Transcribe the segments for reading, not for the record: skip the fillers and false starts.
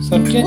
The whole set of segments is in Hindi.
सबके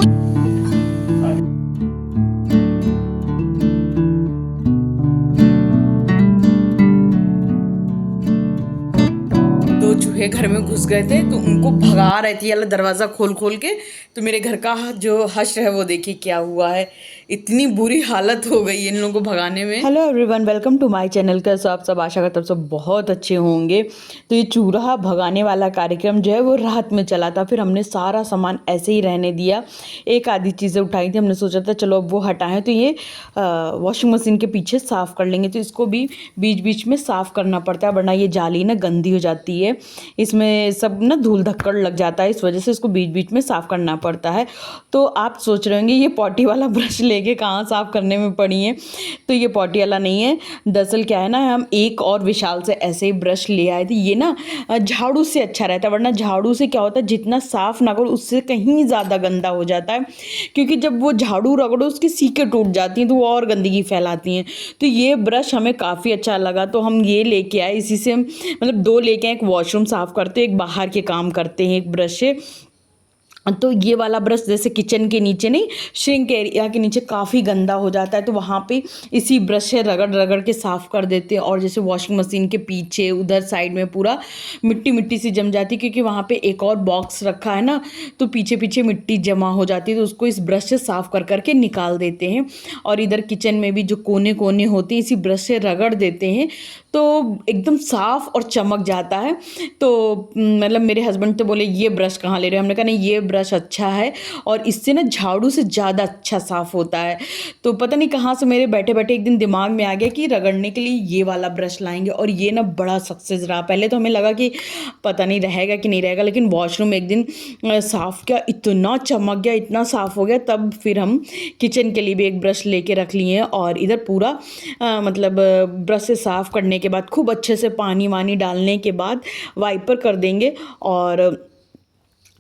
दो चूहे घर में घुस गए थे तो उनको भगा रही थी अल्लाह दरवाज़ा खोल खोल के। तो मेरे घर का जो हश्र है वो देखिए क्या हुआ है, इतनी बुरी हालत हो गई इन लोगों को भगाने में। Hello everyone, welcome to my channel. का आप सब आशा करता हूँ सब बहुत अच्छे होंगे। तो ये चूहा भगाने वाला कार्यक्रम जो है वो रात में चला था, फिर हमने सारा सामान ऐसे ही रहने दिया। एक आधी चीज़ें उठाई थी, हमने सोचा था चलो अब वो हटाएं तो ये वॉशिंग मशीन के पीछे साफ़ कर लेंगे। तो इसको भी बीच बीच में साफ़ करना पड़ता है वरना ये जाली ना गंदी हो जाती है, इसमें सब ना धूल धक्कड़ लग जाता है, इस वजह से इसको बीच बीच में साफ़ करना पड़ता है। तो आप सोच रहे होंगे ये पॉटी वाला ब्रश लेके कहाँ साफ़ करने में पड़ी है, तो ये पॉटी वाला नहीं है। दरअसल क्या है ना, हम एक और विशाल से ऐसे ही ब्रश ले आए थे। ये ना झाड़ू से अच्छा रहता है, वरना झाड़ू से क्या होता है जितना साफ़ ना करो उससे कहीं ज़्यादा गंदा हो जाता है, क्योंकि जब वो झाड़ू रगड़ो उसकी सीकें टूट जाती हैं तो वो और गंदगी फैलाती हैं। तो ये ब्रश हमें काफ़ी अच्छा लगा तो हम ये लेके आए। इसी से हम मतलब दो लेके आए, एक वॉशरूम साफ़ करते हैं, एक बाहर के काम करते हैं, एक ब्रश से। तो ये वाला ब्रश जैसे किचन के नीचे नहीं, श्रिंक एरिया के नीचे काफ़ी गंदा हो जाता है तो वहाँ पे इसी ब्रश से रगड़ रगड़ के साफ़ कर देते हैं। और जैसे वॉशिंग मशीन के पीछे उधर साइड में पूरा मिट्टी मिट्टी सी जम जाती है, क्योंकि वहाँ पे एक और बॉक्स रखा है ना, तो पीछे पीछे मिट्टी जमा हो जाती है, तो उसको इस ब्रश से साफ़ कर करके निकाल देते हैं। और इधर किचन में भी जो कोने कोने होते हैं इसी ब्रश से रगड़ देते हैं तो एकदम साफ़ और चमक जाता है। तो मतलब मेरे हस्बैंड तो बोले ये ब्रश कहाँ ले रहे हो, हमने कहा नहीं ये ब्रश अच्छा है और इससे ना झाड़ू से ज़्यादा अच्छा साफ़ होता है। तो पता नहीं कहाँ से मेरे बैठे बैठे एक दिन दिमाग में आ गया कि रगड़ने के लिए ये वाला ब्रश लाएंगे, और ये ना बड़ा सक्सेस रहा। पहले तो हमें लगा कि पता नहीं रहेगा कि नहीं रहेगा, लेकिन वॉशरूम एक दिन साफ़ किया, इतना चमक गया, इतना साफ़ हो गया। तब फिर हम किचन के लिए भी एक ब्रश लेके रख लिए हैं और इधर पूरा मतलब ब्रश से साफ़ करने के बाद खूब अच्छे से पानी वानी डालने के बाद वाइपर कर देंगे। और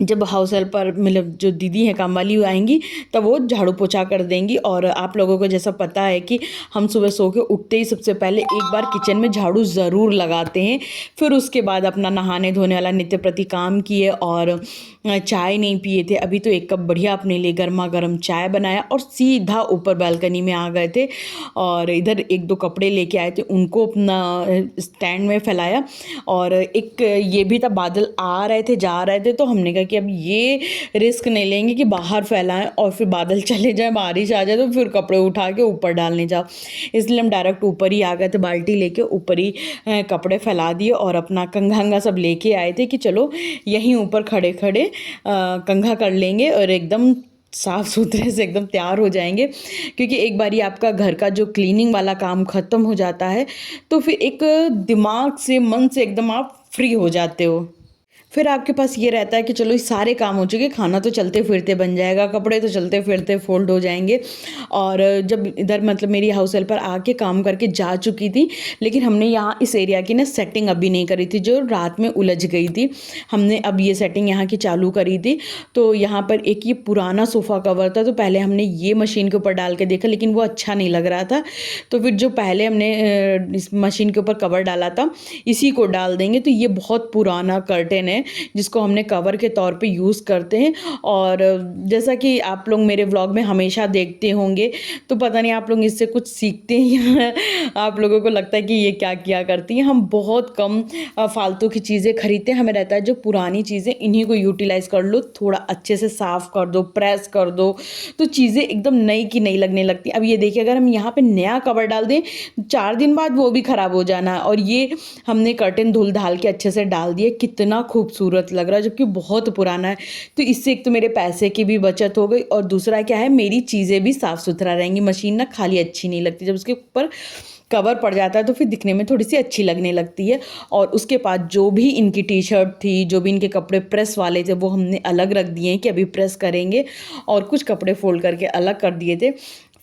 जब हाउस हेल्पर मतलब जो दीदी हैं काम वाली आएंगी तब वो झाड़ू पोछा कर देंगी। और आप लोगों को जैसा पता है कि हम सुबह सो के उठते ही सबसे पहले एक बार किचन में झाड़ू ज़रूर लगाते हैं, फिर उसके बाद अपना नहाने धोने वाला नित्य प्रति काम किए और चाय नहीं पिए थे। अभी तो एक कप बढ़िया अपने लिए गर्मा गर्म चाय बनाया और सीधा ऊपर बालकनी में आ गए थे। और इधर एक दो कपड़े लेके आए थे, उनको अपना स्टैंड में फैलाया। और एक ये भी था, बादल आ रहे थे जा रहे थे, तो हमने कहा कि अब ये रिस्क नहीं लेंगे कि बाहर फैलाएं और फिर बादल चले जाए, बारिश आ जाए तो फिर कपड़े उठा के ऊपर डालने जाओ। इसलिए हम डायरेक्ट ऊपर ही आ गए थे, बाल्टी लेके ऊपर ही कपड़े फैला दिए और अपना कंघा सब लेके आए थे कि चलो यहीं ऊपर खड़े खड़े कंघा कर लेंगे और एकदम साफ़ सुथरे से एकदम तैयार हो जाएंगे। क्योंकि एक बारी आपका घर का जो क्लीनिंग वाला काम ख़त्म हो जाता है तो फिर एक दिमाग से मन से एकदम आप फ्री हो जाते हो। फिर आपके पास ये रहता है कि चलो ये सारे काम हो चुके, खाना तो चलते फिरते बन जाएगा, कपड़े तो चलते फिरते फोल्ड हो जाएंगे। और जब इधर मतलब मेरी हाउस हेल्पर आके काम करके जा चुकी थी, लेकिन हमने यहाँ इस एरिया की ना सेटिंग अभी नहीं करी थी, जो रात में उलझ गई थी। हमने अब ये सेटिंग यहाँ की चालू करी थी। तो यहाँ पर एक ये पुराना सोफ़ा कवर था, तो पहले हमने ये मशीन के ऊपर डाल के देखा लेकिन वो अच्छा नहीं लग रहा था। तो फिर जो पहले हमने इस मशीन के ऊपर कवर डाला था इसी को डाल देंगे। तो ये बहुत पुराना कर्टेन है जिसको हमने कवर के तौर पे यूज़ करते हैं। और जैसा कि आप लोग मेरे व्लॉग में हमेशा देखते होंगे, तो पता नहीं आप लोग इससे कुछ सीखते हैं या आप लोगों को लगता है कि ये क्या किया करती हैं। हम बहुत कम फालतू की चीज़ें खरीदते हैं, हमें रहता है जो पुरानी चीज़ें इन्हीं को यूटिलाइज़ कर लो, थोड़ा अच्छे से साफ़ कर दो, प्रेस कर दो, तो चीज़ें एकदम नई की नई लगने लगती। अब ये देखिए अगर हम यहाँ पे नया कवर डाल दें 4 दिन बाद वो भी ख़राब हो जाना है। और ये हमने कर्टेन धुल धाल के अच्छे से डाल दिए, कितना खूबसूरत लग रहा है जबकि बहुत पुराना है। तो इससे एक तो मेरे पैसे की भी बचत हो गई और दूसरा क्या है मेरी चीज़ें भी साफ़ सुथरा रहेंगी। मशीन ना खाली अच्छी नहीं लगती, जब उसके ऊपर कवर पड़ जाता है तो फिर दिखने में थोड़ी सी अच्छी लगने लगती है। और उसके बाद जो भी इनकी टी शर्ट थी, जो भी इनके कपड़े प्रेस वाले थे वो हमने अलग रख दिए हैं कि अभी प्रेस करेंगे, और कुछ कपड़े फोल्ड करके अलग कर दिए थे।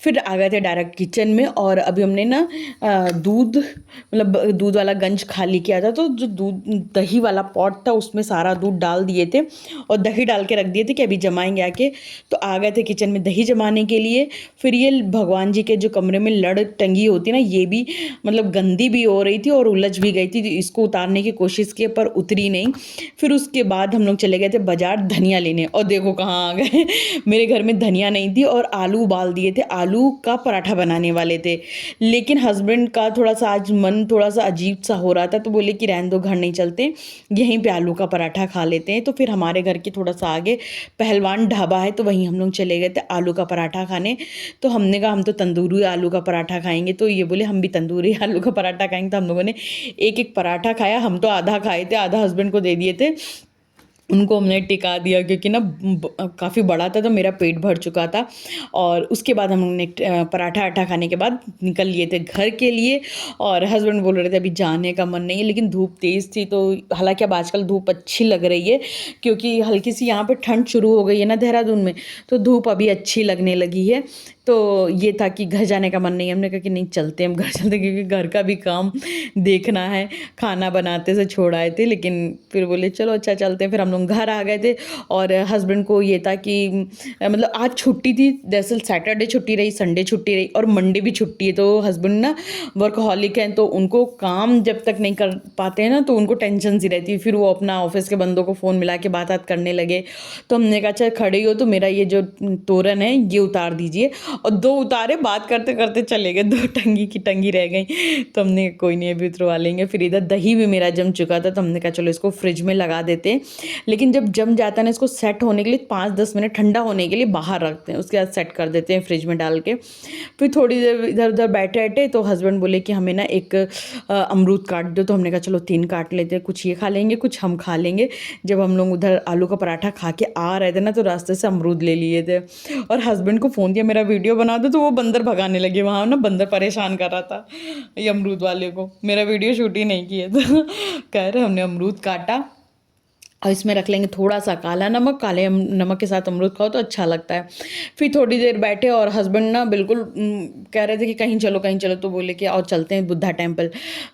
फिर आ गए थे डायरेक्ट किचन में। और अभी हमने ना दूध मतलब दूध वाला गंज खाली किया था, तो जो दूध दही वाला पॉट था उसमें सारा दूध डाल दिए थे और दही डाल के रख दिए थे कि अभी जमाएंगे आके। तो आ गए थे किचन में दही जमाने के लिए। फिर ये भगवान जी के जो कमरे में लड़ टंगी होती ना, ये भी मतलब गंदी भी हो रही थी और उलझ भी गई थी। इसको उतारने की कोशिश की पर उतरी नहीं। फिर उसके बाद हम लोग चले गए थे बाजार धनिया लेने, और देखो कहाँ आ गए मेरे घर में धनिया नहीं थी और आलू उबाल दिए थे, आलू का पराठा बनाने वाले थे। लेकिन हस्बैंड का थोड़ा सा आज मन थोड़ा सा अजीब सा हो रहा था, तो बोले कि रहने दो, घर नहीं चलते, यहीं पे आलू का पराठा खा लेते हैं। तो फिर हमारे घर के थोड़ा सा आगे पहलवान ढाबा है, तो वहीं हम लोग चले गए थे आलू का पराठा खाने। तो हमने कहा हम तो तंदूरी आलू का पराठा खाएंगे, तो ये बोले हम भी तंदूरी आलू का पराठा खाएंगे। तो हम लोगों ने एक एक पराठा खाया। हम तो आधा खाए थे, आधा हस्बैंड को दे दिए थे, उनको हमने टिका दिया क्योंकि ना काफ़ी बड़ा था तो मेरा पेट भर चुका था। और उसके बाद हम लोगों ने पराठा आठा खाने के बाद निकल लिए थे घर के लिए। और हस्बैंड बोल रहे थे अभी जाने का मन नहीं है, लेकिन धूप तेज़ थी। तो हालांकि अब आजकल धूप अच्छी लग रही है क्योंकि हल्की सी यहाँ पे ठंड शुरू हो गई है ना देहरादून में, तो धूप अभी अच्छी लगने लगी है। तो ये था कि घर जाने का मन नहीं है, हमने कहा कि नहीं चलते, हम घर चलते क्योंकि घर का भी काम देखना है। खाना बनाते से छोड़ आए थे, लेकिन फिर बोले चलो अच्छा चलते हैं। फिर हम लोग घर आ गए थे। और हस्बैंड को ये था कि मतलब आज छुट्टी थी, दरअसल सैटरडे छुट्टी रही, संडे छुट्टी रही और मंडे भी छुट्टी है। तो हस्बैंड ना वर्कहॉलिक हैं, तो उनको काम जब तक नहीं कर पाते हैं ना तो उनको टेंशन सी रहती है। फिर वो अपना ऑफिस के बंदों को फ़ोन मिला के बात करने लगे। तो हमने कहा अच्छा खड़े हो तो मेरा ये जो तोरन है ये उतार दीजिए, और दो उतारे, बात करते करते चले गए, दो टंगी की टंगी रह गई। तो हमने कोई नहीं अभी उतरवा लेंगे। फिर इधर दही भी मेरा जम चुका था, तो हमने कहा चलो इसको फ्रिज में लगा देते हैं। लेकिन जब जम जाता है ना, इसको सेट होने के लिए 5-10 मिनट ठंडा होने के लिए बाहर रखते हैं, उसके बाद सेट कर देते हैं फ्रिज में डाल के। फिर थोड़ी देर इधर उधर बैठे बैठे तो हस्बैंड बोले कि हमें ना एक अमरूद काट दो। तो हमने कहा चलो 3 काट लेते हैं, कुछ ये खा लेंगे कुछ हम खा लेंगे। जब हम लोग उधर आलू का पराठा खा के आ रहे थे ना, तो रास्ते से अमरूद ले लिए थे और हस्बैंड को फ़ोन दिया मेरा वीडियो बना दो, तो वो बंदर भगाने लगे। वहाँ ना बंदर परेशान कर रहा था ये अमरूद वाले को, मेरा वीडियो शूट ही नहीं किया था। कह रहे हमने अमरूद काटा और इसमें रख लेंगे थोड़ा सा काला नमक, काले नमक के साथ अमरूद खाओ तो अच्छा लगता है। फिर थोड़ी देर बैठे और हस्बैंड ना बिल्कुल कह रहे थे कि कहीं चलो कहीं चलो, तो बोले कि और चलते हैं बुद्धा टेम्पल।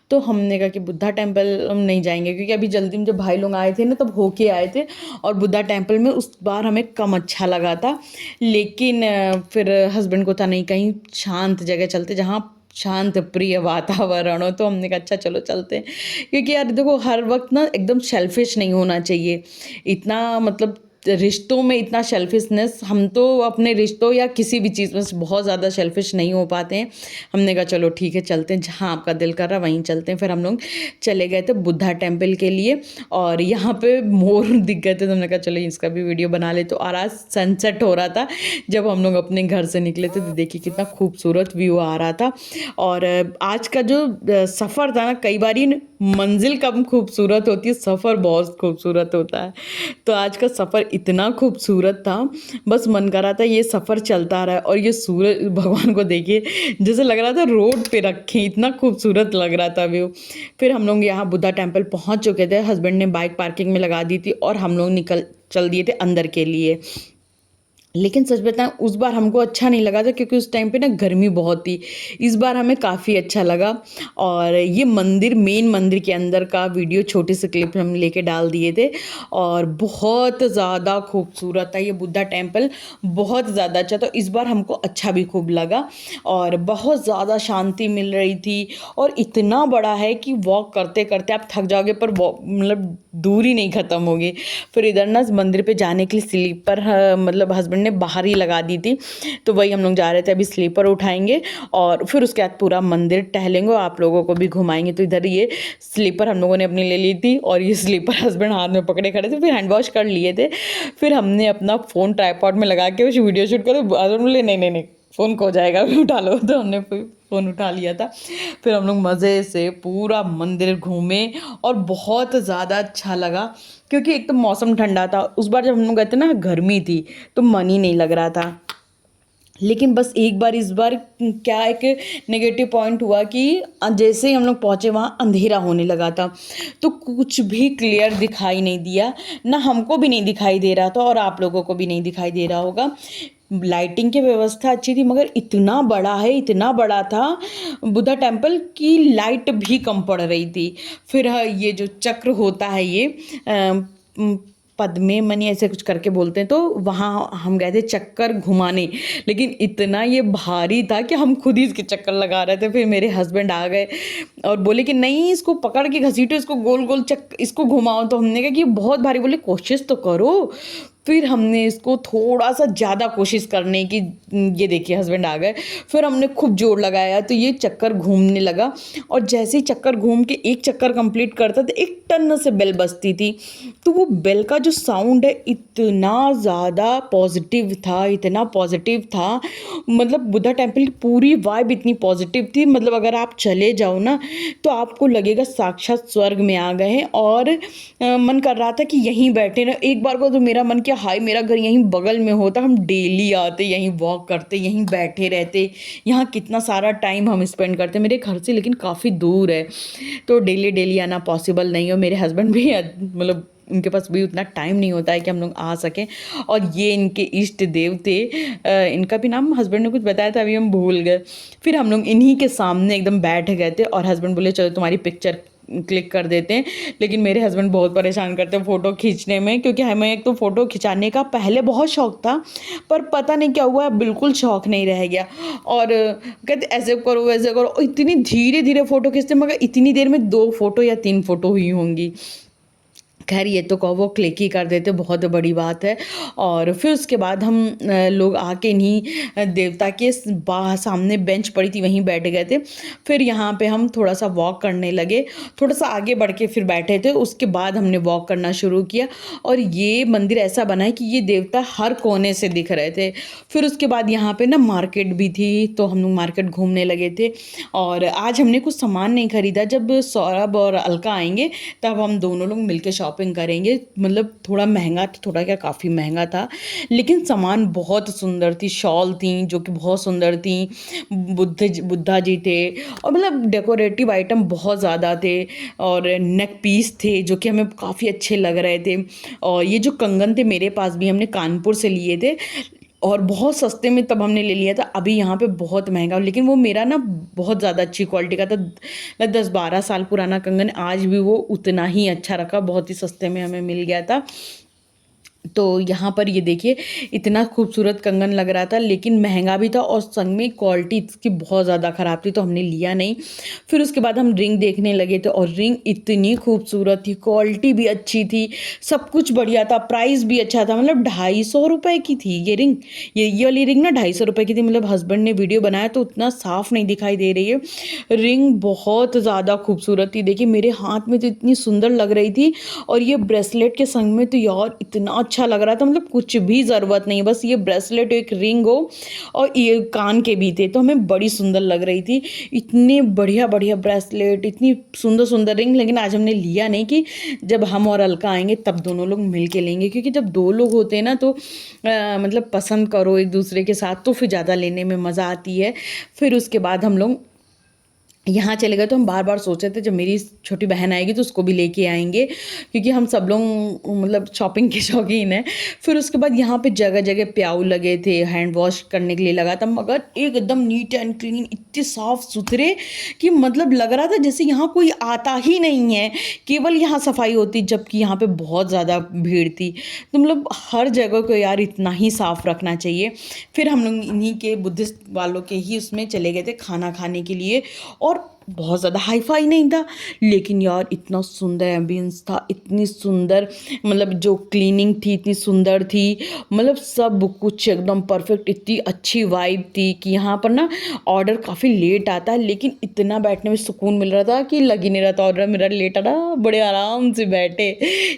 तो हमने कहा कि बुद्धा टेम्पल हम नहीं जाएंगे क्योंकि अभी जल्दी में जब भाई लोग आए थे ना तब होके आए थे, और बुद्धा टेम्पल में उस बार हमें कम अच्छा लगा था। लेकिन फिर हस्बैंड को था नहीं, कहीं शांत जगह चलते जहाँ शांत प्रिय वातावरण हो। तो हमने कहा अच्छा चलो चलते हैं, क्योंकि यार देखो हर वक्त ना एकदम सेल्फिश नहीं होना चाहिए। इतना मतलब रिश्तों में इतना सेल्फिशनेस, हम तो अपने रिश्तों या किसी भी चीज़ में बहुत ज़्यादा सेल्फिश नहीं हो पाते हैं। हमने कहा चलो ठीक है चलते हैं, जहाँ आपका दिल कर रहा वहीं चलते हैं। फिर हम लोग चले गए थे बुद्धा टेम्पल के लिए, और यहाँ पे मोर दिख गए थे, तो हमने कहा चलो इसका भी वीडियो बना ले। तो और आज सनसेट हो रहा था जब हम लोग अपने घर से निकले थे, तो देखिए कितना खूबसूरत व्यू आ रहा था। और आज का जो सफ़र था ना, कई बार मंजिल कम खूबसूरत होती है, सफ़र बहुत खूबसूरत होता है। तो आज का सफ़र इतना खूबसूरत था, बस मन कर रहा था ये सफ़र चलता रहा। और ये सूरज भगवान को देखिए, जैसे लग रहा था रोड पे रखे, इतना खूबसूरत लग रहा था व्यू। फिर हम लोग यहाँ बुद्धा टेम्पल पहुँच चुके थे, हस्बैंड ने बाइक पार्किंग में लगा दी थी और हम लोग चल दिए थे अंदर के लिए। लेकिन सच बताएं उस बार हमको अच्छा नहीं लगा था क्योंकि उस टाइम पे ना गर्मी बहुत थी। इस बार हमें काफ़ी अच्छा लगा। और ये मंदिर, मेन मंदिर के अंदर का वीडियो छोटे से क्लिप हम लेके डाल दिए थे, और बहुत ज़्यादा खूबसूरत था ये बुद्धा टेम्पल, बहुत ज़्यादा अच्छा। तो इस बार हमको अच्छा भी खूब लगा और बहुत ज़्यादा शांति मिल रही थी। और इतना बड़ा है कि वॉक करते करते आप थक जाओगे, पर मतलब दूरी नहीं ख़त्म होगी। फिर इधर ना मंदिर पे जाने के लिए स्लीपर मतलब हस्बैंड ने बाहर ही लगा दी थी, तो वही हम लोग जा रहे थे। अभी स्लीपर उठाएंगे और फिर उसके बाद पूरा मंदिर टहलेंगे और आप लोगों को भी घुमाएंगे। तो इधर ये स्लीपर हम लोगों ने अपनी ले ली थी और ये स्लीपर हस्बैंड हाथ में पकड़े खड़े थे। फिर हैंड वॉश कर लिए थे। फिर हमने अपना फ़ोन ट्राइपॉड में लगा के वीडियो शूट कर, बोले नहीं फ़ोन खो जाएगा, उठा लो। तो हमने फ़ोन उठा लिया था। फिर हम लोग मज़े से पूरा मंदिर घूमे और बहुत ज़्यादा अच्छा लगा, क्योंकि एक तो मौसम ठंडा था। उस बार जब हम लोग गए थे ना गर्मी थी, तो मन ही नहीं लग रहा था। लेकिन बस एक बार इस बार क्या एक नेगेटिव पॉइंट हुआ कि जैसे ही हम लोग पहुँचे वहाँ अंधेरा होने लगा था, तो कुछ भी क्लियर दिखाई नहीं दिया, ना हमको भी नहीं दिखाई दे रहा था और आप लोगों को भी नहीं दिखाई दे रहा होगा। लाइटिंग की व्यवस्था अच्छी थी, मगर इतना बड़ा है, इतना बड़ा था बुद्धा टेम्पल की लाइट भी कम पड़ रही थी। फिर ये जो चक्र होता है ये पद्मे मनी ऐसे कुछ करके बोलते हैं, तो वहाँ हम गए थे चक्कर घुमाने, लेकिन इतना ये भारी था कि हम खुद ही इसके चक्कर लगा रहे थे। फिर मेरे हस्बैंड आ गए और बोले कि नहीं, इसको पकड़ के घसीटो, इसको गोल गोल इसको घुमाओ। तो हमने कहा कि ये बहुत भारी, बोले कोशिश तो करो। फिर हमने इसको थोड़ा सा ज़्यादा कोशिश करने की, ये देखिए हस्बैंड आ गए, फिर हमने खूब जोर लगाया तो ये चक्कर घूमने लगा। और जैसे ही चक्कर घूम के एक चक्कर कंप्लीट करता तो एक टन से बेल बजती थी। तो वो बेल का जो साउंड है इतना ज़्यादा पॉजिटिव था, इतना पॉजिटिव था, मतलब बुद्धा टेम्पल की पूरी वाइब इतनी पॉजिटिव थी। मतलब अगर आप चले जाओ ना तो आपको लगेगा साक्षात स्वर्ग में आ गए हैं। और मन कर रहा था कि यहीं बैठे ना। एक बार को तो मेरा मन किया हाय मेरा घर यहीं बगल में होता, हम डेली आते, यहीं वॉक करते, यहीं बैठे रहते। यहाँ कितना सारा टाइम हम स्पेंड करते मेरे घर से, लेकिन काफ़ी दूर है तो डेली डेली आना पॉसिबल नहीं हो। मेरे हस्बैंड भी मतलब उनके पास भी उतना टाइम नहीं होता है कि हम लोग आ सकें। और ये इनके इष्ट देव थे, इनका भी नाम हस्बैंड ने कुछ बताया था, अभी हम भूल गए। फिर हम लोग इन्हीं के सामने एकदम बैठ गए थे और हस्बैंड बोले चलो तुम्हारी पिक्चर क्लिक कर देते हैं। लेकिन मेरे हस्बैंड बहुत परेशान करते हैं फ़ोटो खींचने में, क्योंकि हमें एक तो फ़ोटो खिंचाने का पहले बहुत शौक था, पर पता नहीं क्या हुआ बिल्कुल शौक नहीं रह गया। और कहते ऐसे करो वैसे करो, इतनी धीरे धीरे फ़ोटो खींचते, मगर इतनी देर में 2 फ़ोटो या 3 फ़ोटो हुई होंगी। खैर ये तो कहो वो क्लिक ही कर देते, बहुत बड़ी बात है। और फिर उसके बाद हम लोग आके नहीं देवता के सामने बेंच पड़ी थी वहीं बैठ गए थे। फिर यहाँ पे हम थोड़ा सा वॉक करने लगे, थोड़ा सा आगे बढ़ के फिर बैठे थे। उसके बाद हमने वॉक करना शुरू किया और ये मंदिर ऐसा बना है कि ये देवता हर कोने से दिख रहे थे। फिर उसके बाद यहाँ पे ना मार्केट भी थी, तो हम लोग मार्केट घूमने लगे थे। और आज हमने कुछ सामान नहीं खरीदा, जब सौरभ और अलका आएंगे तब हम दोनों लोग मिलके शॉपिंग करेंगे। मतलब थोड़ा महंगा था, थोड़ा क्या काफ़ी महंगा था, लेकिन सामान बहुत सुंदर थी। शॉल थी जो कि बहुत सुंदर थी, बुद्धा जी थे, और मतलब डेकोरेटिव आइटम बहुत ज़्यादा थे। और नेक पीस थे जो कि हमें काफ़ी अच्छे लग रहे थे। और ये जो कंगन थे मेरे पास भी हमने कानपुर से लिए थे और बहुत सस्ते में तब हमने ले लिया था। अभी यहाँ पे बहुत महंगा, लेकिन वो मेरा ना बहुत ज़्यादा अच्छी क्वालिटी का था। 10-12 साल पुराना कंगन आज भी वो उतना ही अच्छा रखा, बहुत ही सस्ते में हमें मिल गया था। तो यहाँ पर ये देखिए इतना खूबसूरत कंगन लग रहा था, लेकिन महंगा भी था और संग में क्वालिटी इसकी बहुत ज़्यादा ख़राब थी, तो हमने लिया नहीं। फिर उसके बाद हम रिंग देखने लगे थे और रिंग इतनी खूबसूरत थी, क्वालिटी भी अच्छी थी, सब कुछ बढ़िया था, प्राइस भी अच्छा था। मतलब 250 रुपये की थी ये रिंग। ये वाली रिंग ना 250 रुपये की थी। मतलब हस्बैंड ने वीडियो बनाया तो उतना साफ नहीं दिखाई दे रही है। रिंग बहुत ज़्यादा खूबसूरत थी, देखिए मेरे हाथ में तो इतनी सुंदर लग रही थी। और ये ब्रेसलेट के संग में तो यार इतना अच्छा लग रहा था, मतलब कुछ भी ज़रूरत नहीं, बस ये ब्रेसलेट एक रिंग हो और ये कान के भी थे तो हमें बड़ी सुंदर लग रही थी। इतने बढ़िया बढ़िया ब्रेसलेट, इतनी सुंदर सुंदर रिंग। लेकिन आज हमने लिया नहीं कि जब हम और अलका आएंगे तब दोनों लोग मिल के लेंगे, क्योंकि जब 2 लोग होते हैं ना तो मतलब पसंद करो एक दूसरे के साथ तो फिर ज़्यादा लेने में मज़ा आती है। फिर उसके बाद हम लोग यहाँ चले गए, तो हम बार बार सोच रहे थे जब मेरी छोटी बहन आएगी तो उसको भी लेके आएंगे, क्योंकि हम सब लोग मतलब शॉपिंग के शौकीन हैं। फिर उसके बाद यहाँ पे जगह जगह प्याऊ लगे थे, हैंड वॉश करने के लिए लगा था, मगर एकदम नीट एंड क्लीन, इतने साफ सुथरे कि मतलब लग रहा था जैसे यहाँ कोई आता ही नहीं है, केवल यहाँ सफाई होती, जबकि यहाँ पे बहुत ज़्यादा भीड़ थी। तो मतलब हर जगह को यार इतना ही साफ रखना चाहिए। फिर हम लोग इन्हीं के बुद्धिस्ट वालों के ही उसमें चले गए थे खाना खाने के लिए। और बहुत ज़्यादा हाई फाई नहीं था, लेकिन यार इतना सुंदर एम्बियंस था, इतनी सुंदर मतलब जो क्लीनिंग थी इतनी सुंदर थी, मतलब सब कुछ एकदम परफेक्ट, इतनी अच्छी वाइब थी कि यहाँ पर ना ऑर्डर काफ़ी लेट आता है, लेकिन इतना बैठने में सुकून मिल रहा था कि लग ही नहीं रहा था ऑर्डर मेरा लेट आ रहा, बड़े आराम से बैठे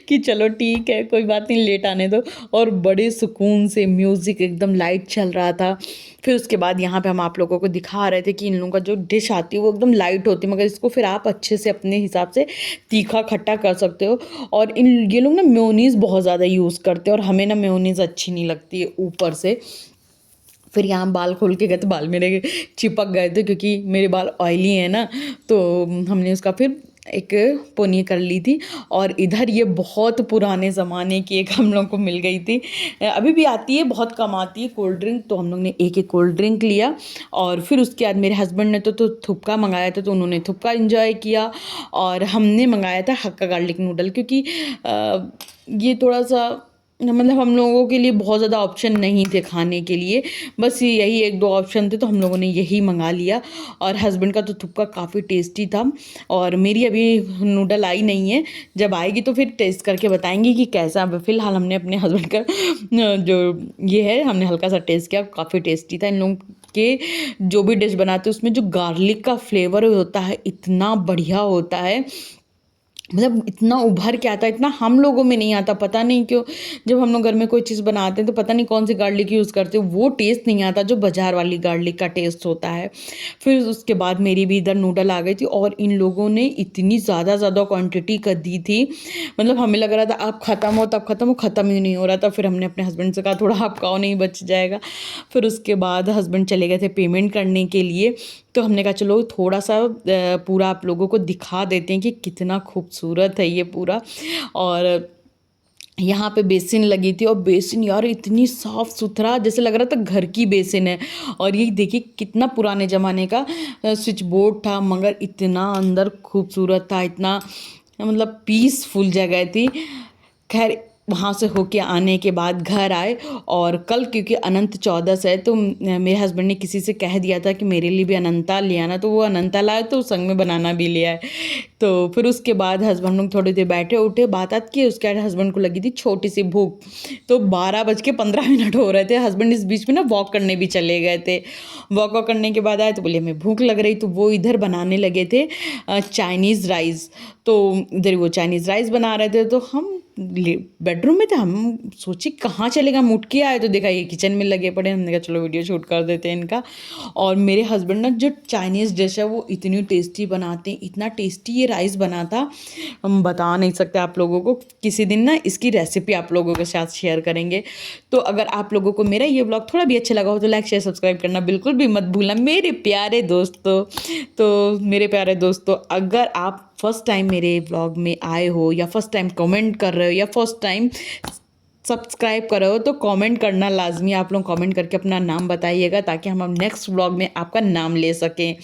कि चलो ठीक है कोई बात नहीं लेट आने दो। और बड़े सुकून से म्यूज़िक एकदम लाइट चल रहा था। फिर उसके बाद यहाँ पे हम आप लोगों को दिखा रहे थे कि इन लोगों का जो डिश आती है वो एकदम लाइट होती है, मगर इसको फिर आप अच्छे से अपने हिसाब से तीखा खट्टा कर सकते हो। और ये लोग ना मेयोनीज़ बहुत ज़्यादा यूज़ करते हैं और हमें ना मेयोनीज़ अच्छी नहीं लगती है ऊपर से। फिर यहाँ बाल खोल के गए तो बाल मेरे चिपक गए थे, क्योंकि मेरे बाल ऑयली हैं ना, तो हमने उसका फिर एक पोनी कर ली थी। और इधर ये बहुत पुराने ज़माने की एक हम लोग को मिल गई थी, अभी भी आती है, बहुत कम आती है, कोल्ड ड्रिंक। तो हम लोग ने एक एक कोल्ड ड्रिंक लिया और फिर उसके बाद मेरे हस्बैंड ने तो थुपका मंगाया था, तो उन्होंने थुपका एंजॉय किया। और हमने मंगाया था हक्का गार्लिक नूडल, क्योंकि ये थोड़ा सा मतलब हम लोगों के लिए बहुत ज़्यादा ऑप्शन नहीं थे खाने के लिए, बस यही एक दो ऑप्शन थे, तो हम लोगों ने यही मंगा लिया। और हस्बैंड का तो थुपका काफ़ी टेस्टी था। और मेरी अभी नूडल आई नहीं है, जब आएगी तो फिर टेस्ट करके बताएंगी कि कैसा। फ़िलहाल हमने अपने हस्बैंड का जो ये है, हमने हल्का सा टेस्ट किया, काफ़ी टेस्टी था। इन लोगों के जो भी डिश बनाते हैं उसमें जो गार्लिक का फ्लेवर होता है इतना बढ़िया होता है, मतलब इतना उभर के आता है, इतना हम लोगों में नहीं आता, पता नहीं क्यों। जब हम लोग घर में कोई चीज़ बनाते हैं तो पता नहीं कौन सी गार्लिक यूज़ करते हैं, वो टेस्ट नहीं आता जो बाज़ार वाली गार्लिक का टेस्ट होता है। फिर उसके बाद मेरी भी इधर नूडल आ गई थी, और इन लोगों ने इतनी ज़्यादा क्वांटिटी कर दी थी, मतलब हमें लग रहा था अब ख़त्म हो तब ख़त्म हो, ख़त्म ही नहीं हो रहा था। फिर हमने अपने हस्बैंड से कहा थोड़ा आप खाओ, नहीं बच जाएगा। फिर उसके बाद हस्बैंड चले गए थे पेमेंट करने के लिए, तो हमने कहा चलो थोड़ा सा पूरा आप लोगों को दिखा देते हैं कि कितना खूबसूरत है ये पूरा। और यहाँ पे बेसिन लगी थी, और बेसिन यार इतनी साफ़ सुथरा, जैसे लग रहा था घर की बेसिन है। और ये देखिए कितना पुराने ज़माने का स्विच बोर्ड था, मगर इतना अंदर खूबसूरत था, इतना मतलब पीसफुल जगह थी। खैर वहाँ से होके आने के बाद घर आए, और कल क्योंकि अनंत चौदस है, तो मेरे हस्बैंड ने किसी से कह दिया था कि मेरे लिए भी अनंता ले आना, तो वो अनंता लाए, तो संग में बनाना भी ले आए। तो फिर उसके बाद हस्बैंड लोग थोड़ी देर बैठे उठे बात किए। उसके बाद हस्बैंड को लगी थी छोटी सी भूख, तो 12:15 हो रहे थे। हस्बैंड इस बीच में ना वॉक करने भी चले गए थे। वॉक करने के बाद आए तो बोले हमें भूख लग रही, तो वो इधर बनाने लगे थे चाइनीज़ राइस। तो इधर वो चाइनीज़ राइस बना रहे थे, तो हम बेडरूम में थे, हम सोचे कहाँ चलेगा, हम उठ के आए तो देखा ये किचन में लगे पड़े। हमने कहा चलो वीडियो शूट कर देते हैं इनका। और मेरे हस्बैंड ना जो चाइनीज़ डिश है वो इतनी टेस्टी बनाते हैं, इतना टेस्टी ये राइस बना था, हम बता नहीं सकते आप लोगों को। किसी दिन ना इसकी रेसिपी आप लोगों के साथ शेयर करेंगे। तो अगर आप लोगों को मेरा ये व्लॉग थोड़ा भी अच्छा लगा हो तो लाइक शेयर सब्सक्राइब करना बिल्कुल भी मत भूलना मेरे प्यारे दोस्तों। तो मेरे प्यारे दोस्तों, अगर आप फर्स्ट टाइम मेरे व्लॉग में आए हो, या फर्स्ट टाइम कमेंट कर रहे हो, या फर्स्ट टाइम सब्सक्राइब कर रहे हो, तो कमेंट करना लाजमी। आप लोग कमेंट करके अपना नाम बताइएगा, ताकि हम नेक्स्ट व्लॉग में आपका नाम ले सकें।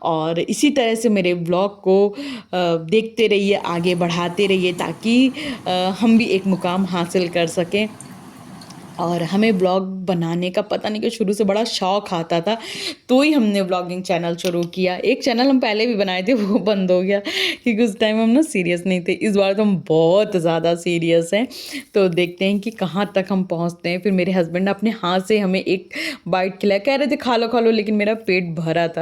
और इसी तरह से मेरे व्लॉग को देखते रहिए, आगे बढ़ाते रहिए, ताकि हम भी एक मुकाम हासिल कर सकें। और हमें ब्लॉग बनाने का पता नहीं क्यों शुरू से बड़ा शौक़ आता था, तो ही हमने ब्लॉगिंग चैनल शुरू किया। एक चैनल हम पहले भी बनाए थे, वो बंद हो गया, क्योंकि उस टाइम हम ना सीरियस नहीं थे। इस बार तो हम बहुत ज़्यादा सीरियस हैं, तो देखते हैं कि कहाँ तक हम पहुँचते हैं। फिर मेरे हस्बैंड ने अपने हाथ से हमें एक बाइट खिलाया, कह रहे थे खा लो खा लो, लेकिन मेरा पेट भरा था।